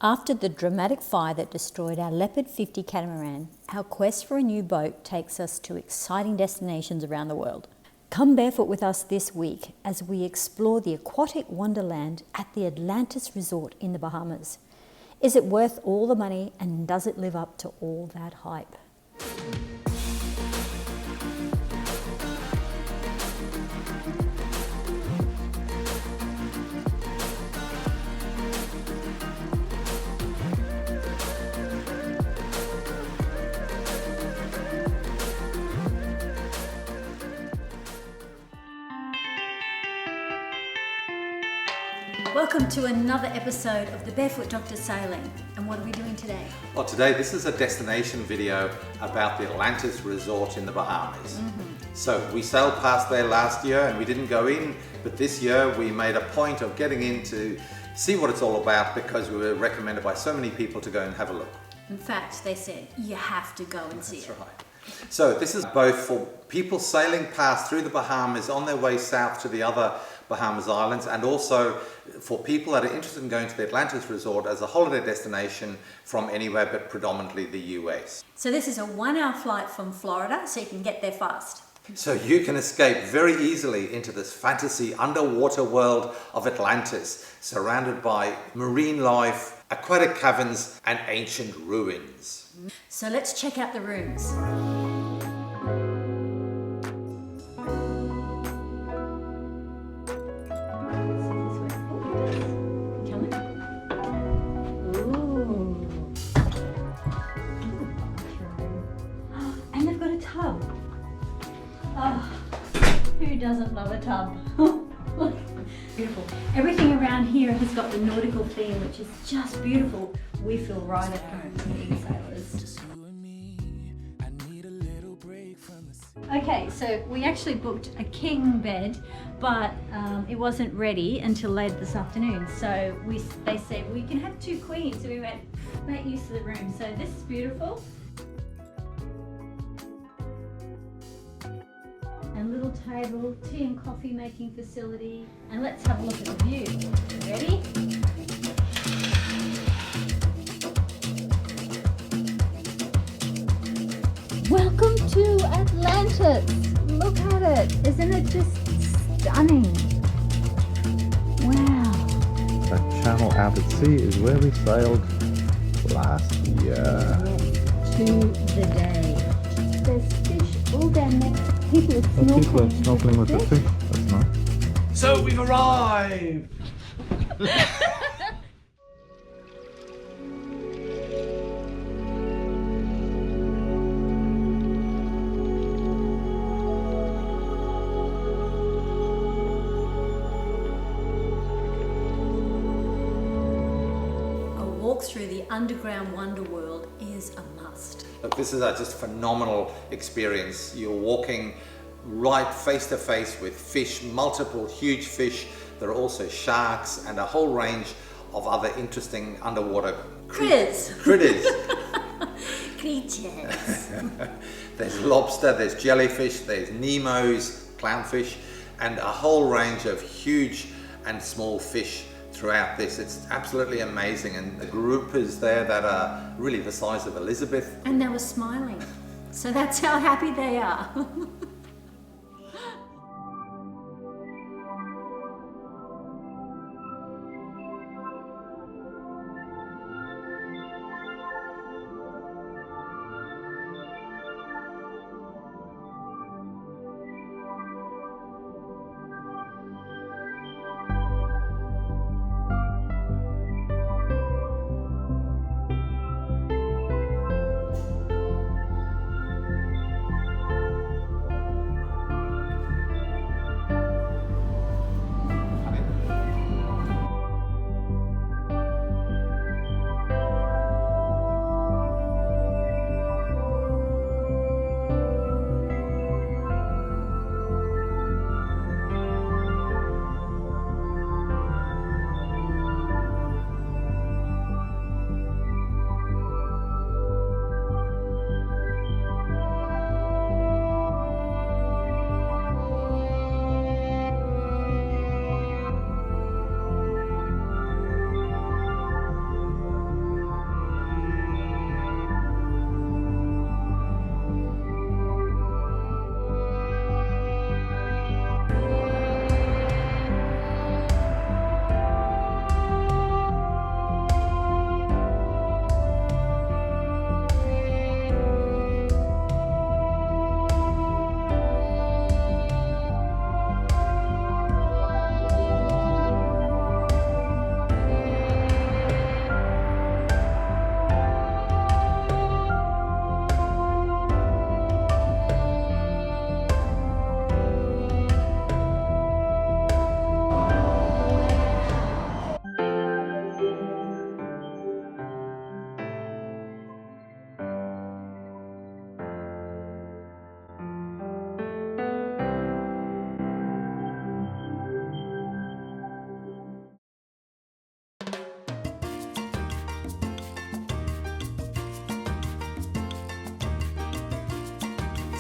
After the dramatic fire that destroyed our Leopard 50 catamaran, our quest for a new boat takes us to exciting destinations around the world. Come barefoot with us this week as we explore the aquatic wonderland at the Atlantis Resort in the Bahamas. Is it worth all the money, and does it live up to all that hype? Welcome to another episode of the Barefoot Doctors Sailing. And what are we doing today? Well, today this is a destination video about the Atlantis Resort in the Bahamas. So we sailed past there last year and we didn't go in, but this year we made a point of getting in to see what it's all about because we were recommended by so many people to go and have a look. In fact, they said you have to go and see it. That's right. So this is both for people sailing past through the Bahamas on their way south to the other Bahamas islands, and also for people that are interested in going to the Atlantis Resort as a holiday destination from anywhere but predominantly the US. So this is a 1-hour flight from Florida, so you can get there fast. So you can escape very easily into this fantasy underwater world of Atlantis, surrounded by marine life, aquatic caverns and ancient ruins. So let's check out the rooms. And they've got a tub. Oh, who doesn't love a tub? Look, beautiful. Everything around here has got the nautical theme, which is just beautiful. We feel right at home being sailors. Okay, so we actually booked a king bed, but it wasn't ready until later this afternoon. So they said we can have 2 queens. So we went, make use of the room. So this is beautiful. And little table, tea and coffee making facility. And let's have a look at the view. Ready? Welcome to Atlantis. Look at it. Isn't it just stunning? Wow. That channel out at sea is where we sailed last year. Yes, to the day. There's fish all down there. People are snorkeling. People are snorkeling with the fish. That's nice. So we've arrived! Walk through the underground wonder world is a must. Look, this is a just phenomenal experience. You're walking right face to face with fish, multiple huge fish. There are also sharks and a whole range of other interesting underwater critters. Creatures. There's lobster, there's jellyfish, there's Nemos, clownfish, and a whole range of huge and small fish throughout this. It's absolutely amazing, and the group is there that are really the size of Elizabeth. And they were smiling. So that's how happy they are.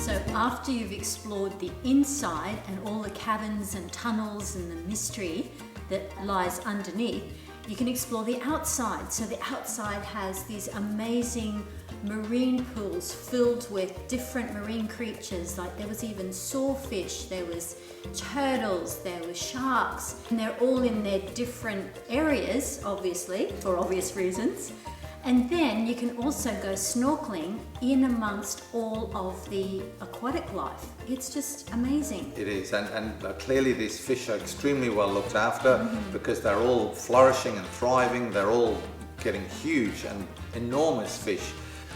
So after you've explored the inside and all the cabins and tunnels and the mystery that lies underneath, you can explore the outside. So the outside has these amazing marine pools filled with different marine creatures. Like there was even sawfish, there was turtles, there were sharks, and they're all in their different areas, obviously, for obvious reasons. And then you can also go snorkeling in amongst all of the aquatic life. It's just amazing. It is, and clearly these fish are extremely well looked after because they're all flourishing and thriving. They're all getting huge and enormous fish.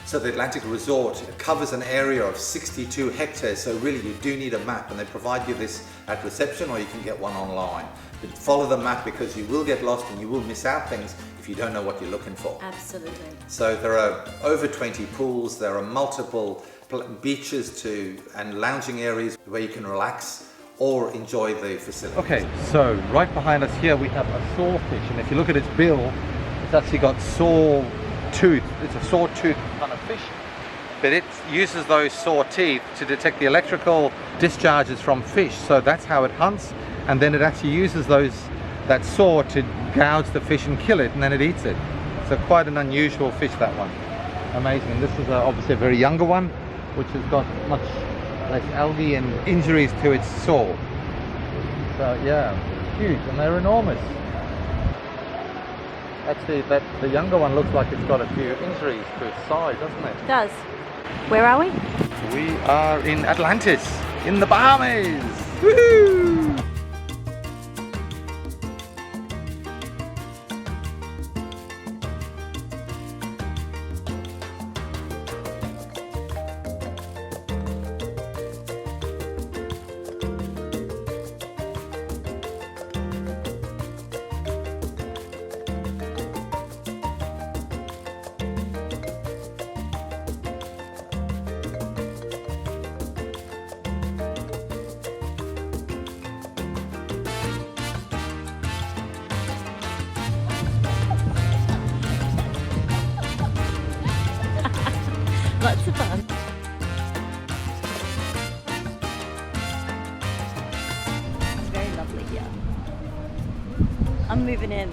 So the Atlantic Resort covers an area of 62 hectares, so really you do need a map, and they provide you this at reception or you can get one online. But follow the map because you will get lost and you will miss out things if you don't know what you're looking for. Absolutely. So there are over 20 pools, there are multiple beaches and lounging areas where you can relax or enjoy the facility. Okay, so right behind us here we have a sawfish, and if you look at its bill, it's actually got saw tooth. It's a sawtooth kind of fish, but it uses those saw teeth to detect the electrical discharges from fish. So that's how it hunts, and then it actually uses that saw to gouge the fish and kill it, and then it eats it. So quite an unusual fish, that one. Amazing. And this is obviously a very younger one, which has got much less algae and injuries to its saw. So yeah, huge, and they're enormous. Actually, the younger one looks like it's got a few injuries to its side, doesn't it? It does. Where are we? We are in Atlantis, in the Bahamas. Woohoo! Lots of fun. It's very lovely here. I'm moving in.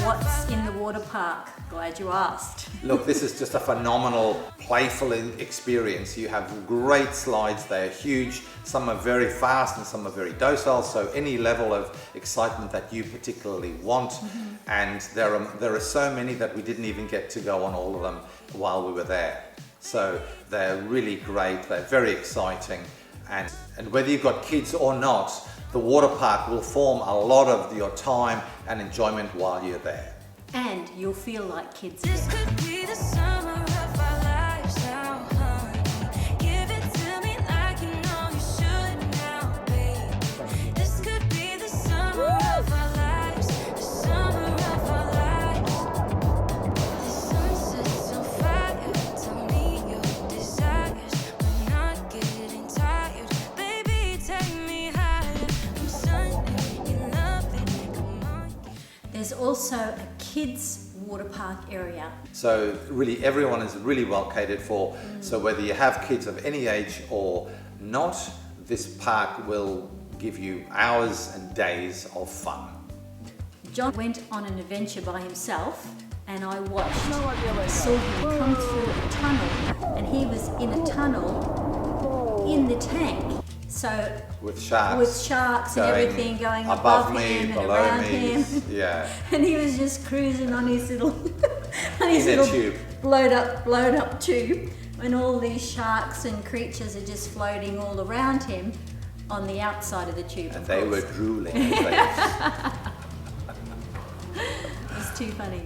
What's in the water park? Glad you asked. Look, this is just a phenomenal, playful experience. You have great slides, they're huge. Some are very fast and some are very docile, so any level of excitement that you particularly want. And there are so many that we didn't even get to go on all of them while we were there. So they're really great, they're very exciting. And whether you've got kids or not, the water park will form a lot of your time and enjoyment while you're there. And you'll feel like kids This again. could be the summer of our lives now, honey. Give it to me like you know you should now, babe. This could be the summer of our lives, the summer of our lives. The sun sets on fire, tell me your desires. We're not getting tired, baby, take me higher. I'm sunning, you love it, come on. There's also a kids water park area. So really everyone is really well catered for. So whether you have kids of any age or not, this park will give you hours and days of fun. John went on an adventure by himself, and I watched. Saw him come through a tunnel, and he was in a tunnel in the tank. So With sharks. with sharks and going everything going above above me, him and below around me. him. Yeah. And he was just cruising on his little, on his In a little tube. blowed up tube, and all these sharks and creatures are just floating all around him on the outside of the tube. And of they course. were drooling. As It was too funny.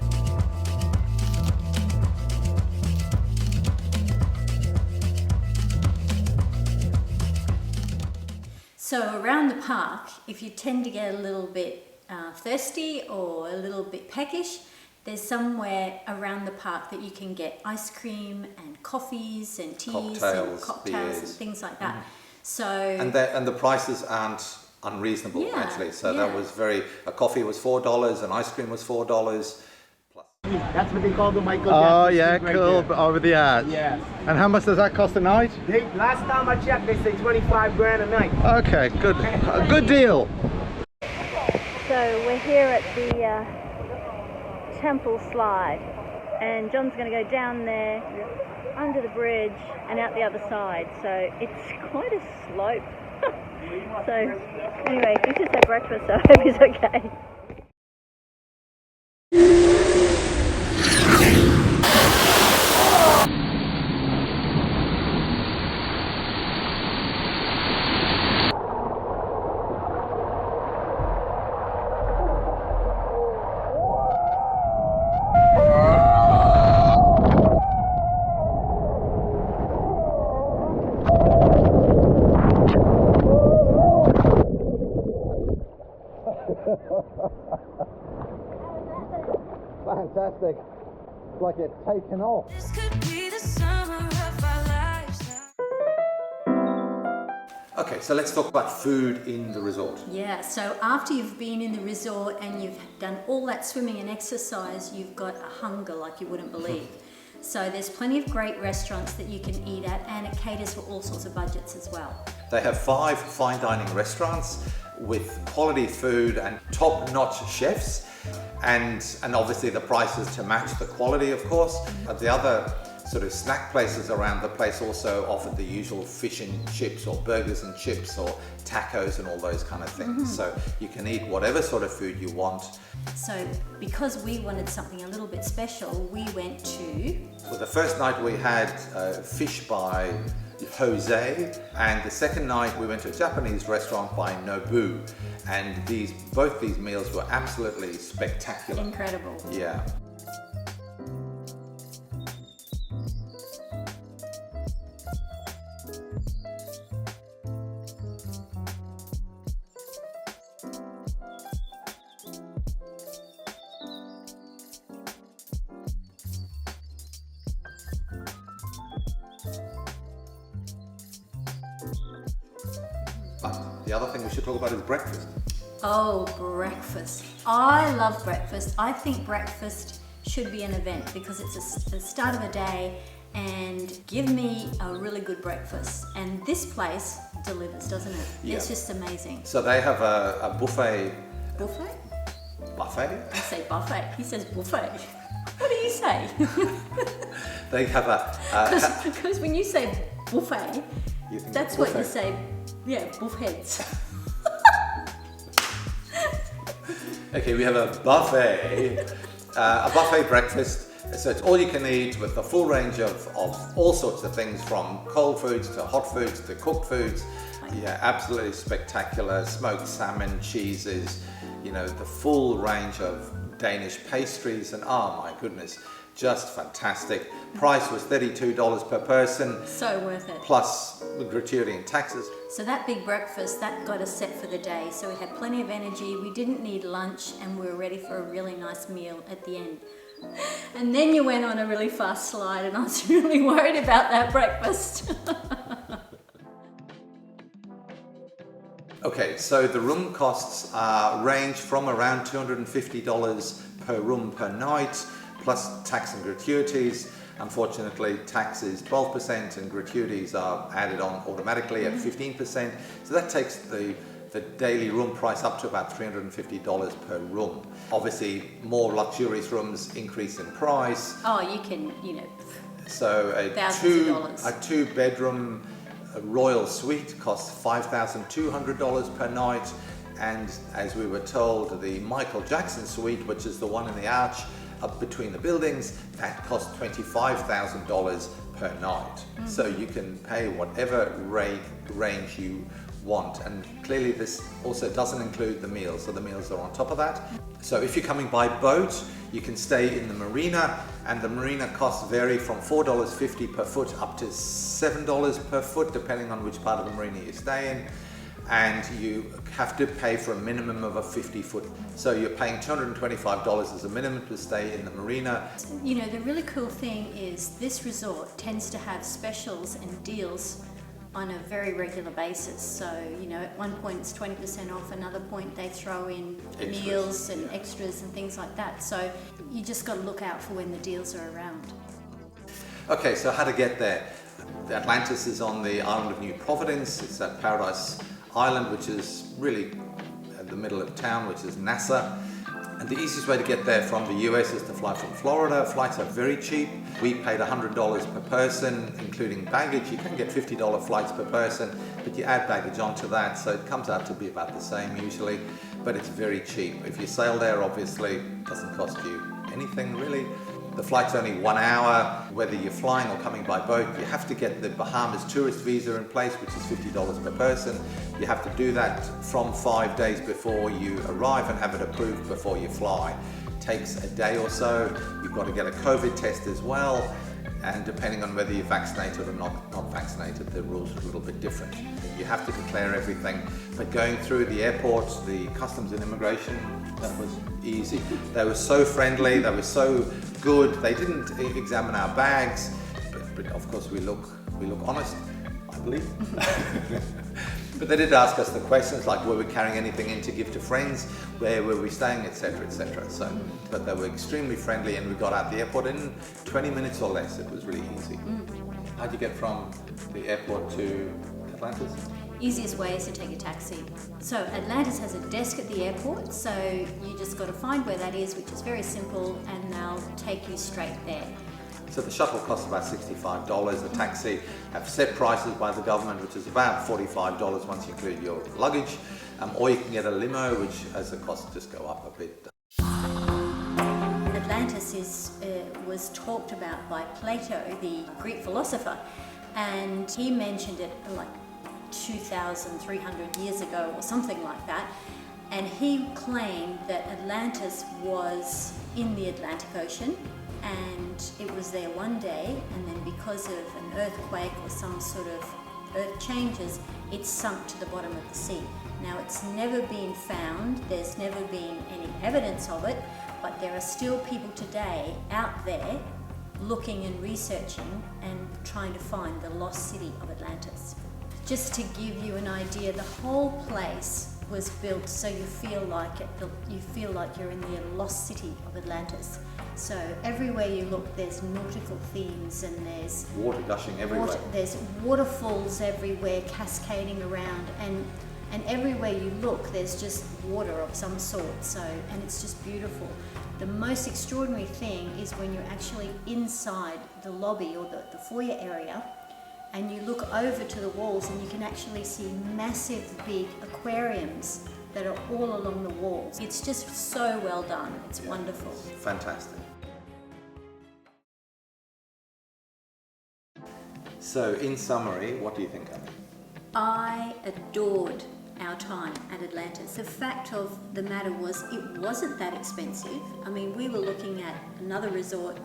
So around the park, if you tend to get a little bit thirsty or a little bit peckish, there's somewhere around the park that you can get ice cream and coffees and teas and Cocktails, cocktails and beers. things like that. So And the prices aren't unreasonable, Yeah, actually. So yeah. that was a coffee was $4, and ice cream was $4. Plus. That's what they call the Michael Oh Jackson yeah, suite right cool. there. Over the arch. Yes. And how much does that cost a night? Last time I checked, they say 25 grand a night. Okay, good. A good deal. So we're here at the temple slide, and John's going to go down there, under the bridge, and out the other side. So it's quite a slope. So anyway, he just had breakfast, so I hope he's okay. Fantastic. It's like it's taken off. This could be the summer of our lives now. Okay, so let's talk about food in the resort. Yeah, so after you've been in the resort and you've done all that swimming and exercise, you've got a hunger like you wouldn't believe. So there's plenty of great restaurants that you can eat at, and it caters for all sorts of budgets as well. They have 5 fine dining restaurants with quality food and top-notch chefs, and obviously the prices to match the quality, of course. But the other sort of snack places around the place also offered the usual fish and chips, or burgers and chips, or tacos and all those kind of things. So you can eat whatever sort of food you want. So because we wanted something a little bit special, we went to... Well, the first night we had fish by Jose, and the second night we went to a Japanese restaurant by Nobu, and both these meals were absolutely spectacular. Incredible. Yeah. But the other thing we should talk about is breakfast. Oh, breakfast. I love breakfast. I think breakfast should be an event because it's the start of a day, and give me a really good breakfast. And this place delivers, doesn't it? Yeah. It's just amazing. So they have a buffet. Buffet? Buffet? I say buffet. He says buffet. What do you say? They have a Because when you say buffet, You think that's it's what you buffet? say. Yeah, buffheads. Okay, we have a buffet breakfast. So it's all you can eat with a full range of all sorts of things, from cold foods to hot foods to cooked foods. Yeah, absolutely spectacular. Smoked salmon, cheeses, the full range of Danish pastries, and oh my goodness, just fantastic. Price was $32 per person, So worth it. plus gratuity and taxes. So that big breakfast, that got us set for the day. So we had plenty of energy, we didn't need lunch, and we were ready for a really nice meal at the end. And then you went on a really fast slide, and I was really worried about that breakfast. Okay, so the room costs range from around $250 per room per night, plus tax and gratuities. Unfortunately, tax is 12% and gratuities are added on automatically at 15%. So that takes the daily room price up to about $350 per room. Obviously, more luxurious rooms increase in price. Oh, you can, So Thousands of dollars. a 2-bedroom royal suite costs $5,200 per night, and as we were told, the Michael Jackson suite, which is the one in the arch up between the buildings, that costs $25,000 per night. So you can pay whatever range you want, and clearly this also doesn't include the meals, so the meals are on top of that. So if you're coming by boat, you can stay in the marina, and the marina costs vary from $4.50 per foot up to $7 per foot, depending on which part of the marina you stay in. and you have to pay for a minimum of a 50-foot. So you're paying $225 as a minimum to stay in the marina. You know, the really cool thing is this resort tends to have specials and deals on a very regular basis. So, you know, at one point it's 20% off, another point they throw in Extras, meals and extras and things like that. So you just got to look out for when the deals are around. Okay, so how to get there. The Atlantis is on the island of New Providence. It's at Paradise Island, which is really at the middle of town, which is NASA. And the easiest way to get there from the US is to fly from Florida. Flights are very cheap. We paid $100 per person, including baggage. You can get $50 flights per person, but you add baggage onto that, so it comes out to be about the same usually, but it's very cheap. If you sail there, obviously, it doesn't cost you anything really. The flight's only 1 hour, whether you're flying or coming by boat. You have to get the Bahamas tourist visa in place, which is $50 per person. You have to do that from 5 days before you arrive and have it approved before you fly. It takes a day or so. You've got to get a COVID test as well. And depending on whether you're vaccinated or not vaccinated, the rules are a little bit different. You have to declare everything. But going through the airport, the customs and immigration, that was easy. They were so friendly, they were so good. They didn't examine our bags, but of course we look honest, I believe. But they did ask us the questions like, were we carrying anything in to give to friends? Where were we staying, etc., etc. So, but they were extremely friendly, and we got out the airport in 20 minutes or less. It was really easy. How'd you get from the airport to Atlantis? Easiest way is to take a taxi. So Atlantis has a desk at the airport, so you just got to find where that is, which is very simple, and they'll take you straight there. So the shuttle costs about $65. The taxi have set prices by the government, which is about $45 once you include your luggage. Or you can get a limo, which as the costs just go up a bit. Atlantis was talked about by Plato, the Greek philosopher, and he mentioned it like 2,300 years ago or something like that. And he claimed that Atlantis was in the Atlantic Ocean, and it was there one day, and then because of an earthquake or some sort of earth changes, it sunk to the bottom of the sea. Now it's never been found, there's never been any evidence of it, but there are still people today out there looking and researching and trying to find the lost city of Atlantis. Just to give you an idea, the whole place was built so you feel like you're in the lost city of Atlantis. So everywhere you look, there's nautical themes, and there's Water gushing everywhere. there's waterfalls everywhere cascading around, and everywhere you look, there's just water of some sort. So, and it's just beautiful. The most extraordinary thing is when you're actually inside the lobby or the foyer area, and you look over to the walls, and you can actually see massive big aquariums that are all along the walls. It's just so well done. It's wonderful. Fantastic. So, in summary, what do you think, Amy? I adored our time at Atlantis. The fact of the matter was, it wasn't that expensive. I mean, we were looking at another resort.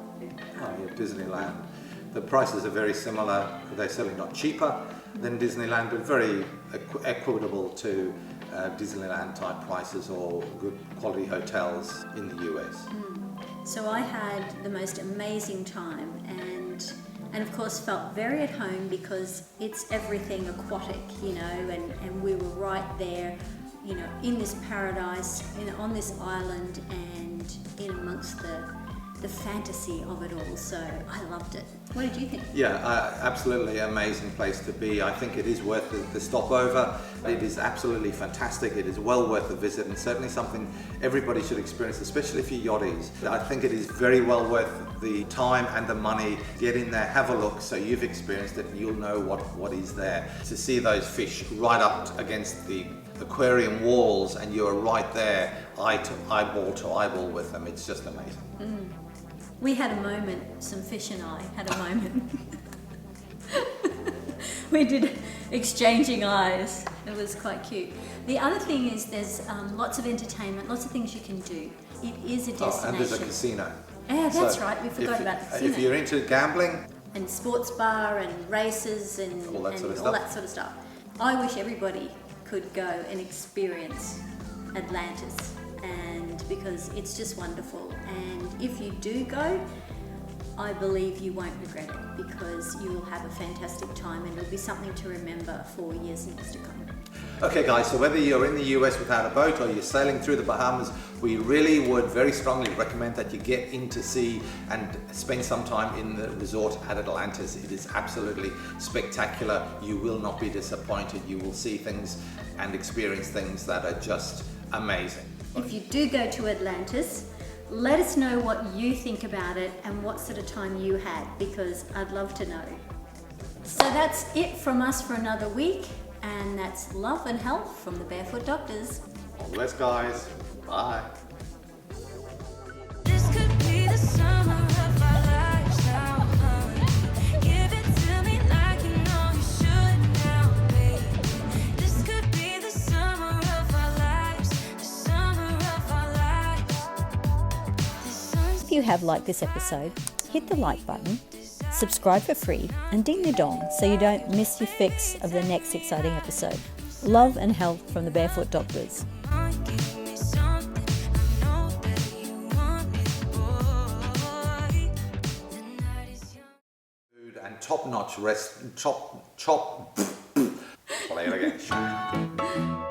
Disneyland. The prices are very similar. They're certainly not cheaper than Disneyland, but very equitable to Disneyland type prices or good quality hotels in the US. So I had the most amazing time, and of course felt very at home because it's everything aquatic, you know, and we were right there, you know, in this paradise, on this island, and in amongst the fantasy of it all. So I loved it. What did you think? Yeah, absolutely amazing place to be. I think it is worth the stopover. It is absolutely fantastic. It is well worth the visit, and certainly something everybody should experience, especially if you're yachties. I think it is very well worth the time and the money. Get in there, have a look, so you've experienced it, you'll know what is there. To see those fish right up against the aquarium walls, and you're right there, eyeball to eyeball with them. It's just amazing. We had a moment, some fish and I had a moment. We did exchanging eyes. It was quite cute. The other thing is there's lots of entertainment, lots of things you can do. It is a destination. And there's a casino. Yeah, that's right. We forgot about the casino. If you're into gambling, and sports bar and races and all that sort of stuff. I wish everybody could go and experience Atlantis, and because it's just wonderful. And if you do go, I believe you won't regret it, because you will have a fantastic time and it'll be something to remember for years and years to come. Okay guys, so whether you're in the US without a boat or you're sailing through the Bahamas, we really would very strongly recommend that you get in to see and spend some time in the resort at Atlantis. It is absolutely spectacular. You will not be disappointed. You will see things and experience things that are just amazing. If you do go to Atlantis, let us know what you think about it and what sort of time you had, because I'd love to know. So that's it from us for another week, and that's love and health from the Barefoot Doctors. All the best guys. Bye. This could be the summer of our lives now, honey. Give it to me like you know you should now, baby. This could be the summer of our lives, the summer of our lives. If you have liked this episode, hit the like button, subscribe for free, and ding the dong so you don't miss your fix of the next exciting episode. Love and health from the Barefoot Doctors. Give me something, I know that you want me, boy. The night is young. Food and top-notch rest, play it again.